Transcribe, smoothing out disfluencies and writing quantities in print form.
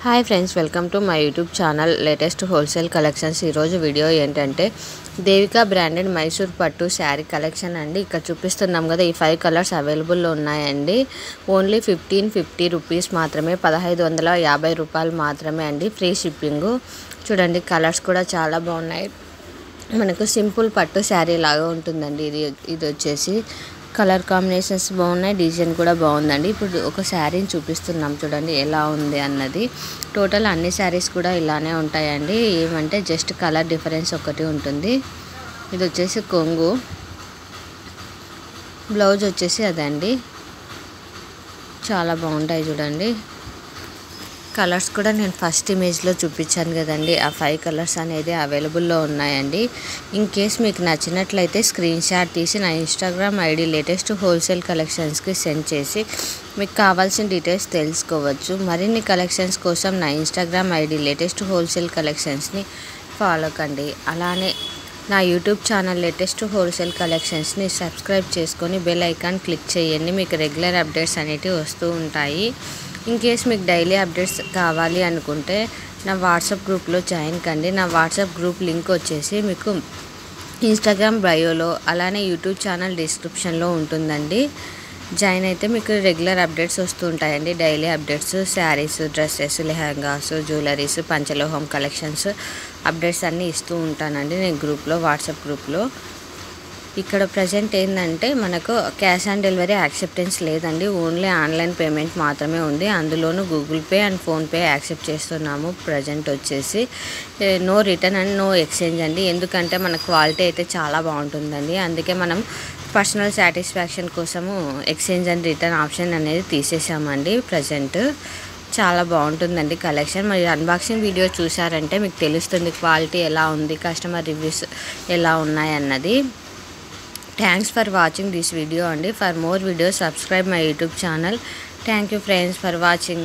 Hi friends, welcome to my YouTube channel latest wholesale collections. ఈరోజు video ఏంటంటే Devika branded Mysore పట్టు sari collection అండి. ఇక్కడ చూపిస్తున్నాం కదా, ఈ 5 కలర్స్ అవైలబుల్లో ఉన్నాయండి. ఓన్లీ 1550 రూపీస్ మాత్రమే, 1550 రూపాయలు మాత్రమే అండి. Free shipping. చూడండి, కలర్స్ కూడా చాలా బాగున్నాయి. మనకు సింపుల్ పట్టు శారీ లాగా ఉంటుందండి. ఇది వచ్చేసి కలర్ కాంబినేషన్స్ బాగున్నాయి, డిజైన్ కూడా బాగుందండి. ఇప్పుడు ఒక శారీని చూపిస్తున్నాం, చూడండి ఎలా ఉంది అన్నది. టోటల్ అన్ని శారీస్ కూడా ఇలానే ఉంటాయండి. ఏమంటే జస్ట్ కలర్ డిఫరెన్స్ ఒకటి ఉంటుంది. ఇది వచ్చేసి కొంగు, బ్లౌజ్ వచ్చేసి అదండి. చాలా బాగుంటాయి చూడండి. కలర్స్ కూడా నేను ఫస్ట్ ఇమేజ్లో చూపించాను కదండి, ఆ 5 కలర్స్ అనేది అవైలబుల్లో ఉన్నాయండి. ఇన్ కేస్ మీకు నచ్చినట్లయితే స్క్రీన్ షాట్ తీసి నా ఇన్స్టాగ్రామ్ ఐడి లేటెస్ట్ హోల్సేల్ కలెక్షన్స్కి సెండ్ చేసి మీకు కావాల్సిన డీటెయిల్స్ తెలుసుకోవచ్చు. మరిన్ని కలెక్షన్స్ కోసం నా ఇన్స్టాగ్రామ్ ఐడి లేటెస్ట్ హోల్సేల్ కలెక్షన్స్ని ఫాలో కండి. అలానే నా యూట్యూబ్ ఛానల్ లేటెస్ట్ హోల్సేల్ కలెక్షన్స్ని సబ్స్క్రైబ్ చేసుకొని బెల్ ఐకాన్ క్లిక్ చేయండి. మీకు రెగ్యులర్ అప్డేట్స్ అనేవి వస్తూ ఉంటాయి. ఇన్ కేస్ మీకు డైలీ అప్డేట్స్ కావాలి అనుకుంటే నా వాట్సాప్ గ్రూప్లో జాయిన్ కండి. నా వాట్సాప్ గ్రూప్ లింక్ వచ్చేసి మీకు ఇన్స్టాగ్రామ్ బయోలో, అలానే యూట్యూబ్ ఛానల్ డిస్క్రిప్షన్లో ఉంటుందండి. జాయిన్ అయితే మీకు రెగ్యులర్ అప్డేట్స్ వస్తూ ఉంటాయండి. Daily updates, saris, dresses, lehengas, jewelleries, పంచలోహం కలెక్షన్స్ అప్డేట్స్ అన్నీ ఇస్తూ ఉంటానండి నేను గ్రూప్లో, వాట్సాప్ గ్రూప్లో. ఇక్కడ ప్రజెంట్ ఏంటంటే మనకు క్యాష్ ఆన్ డెలివరీ యాక్సెప్టెన్స్ లేదండి. ఓన్లీ ఆన్లైన్ పేమెంట్ మాత్రమే ఉంది. అందులోనూ Google Pay and PhonePe accept చేస్తున్నాము. ప్రజెంట్ వచ్చేసి no return and no exchange అండి. ఎందుకంటే మన క్వాలిటీ అయితే చాలా బాగుంటుందండి. అందుకే మనం పర్సనల్ సాటిస్ఫాక్షన్ కోసము ఎక్స్చేంజ్ అండ్ రిటర్న్ ఆప్షన్ అనేది తీసేసామండి. ప్రజెంట్ చాలా బాగుంటుందండి కలెక్షన్. మరి అన్బాక్సింగ్ వీడియో చూసారంటే మీకు తెలుస్తుంది క్వాలిటీ ఎలా ఉంది, కస్టమర్ రివ్యూస్ ఎలా ఉన్నాయి అన్నది. Thanks for watching this video and for more videos subscribe my YouTube channel. Thank you friends for watching.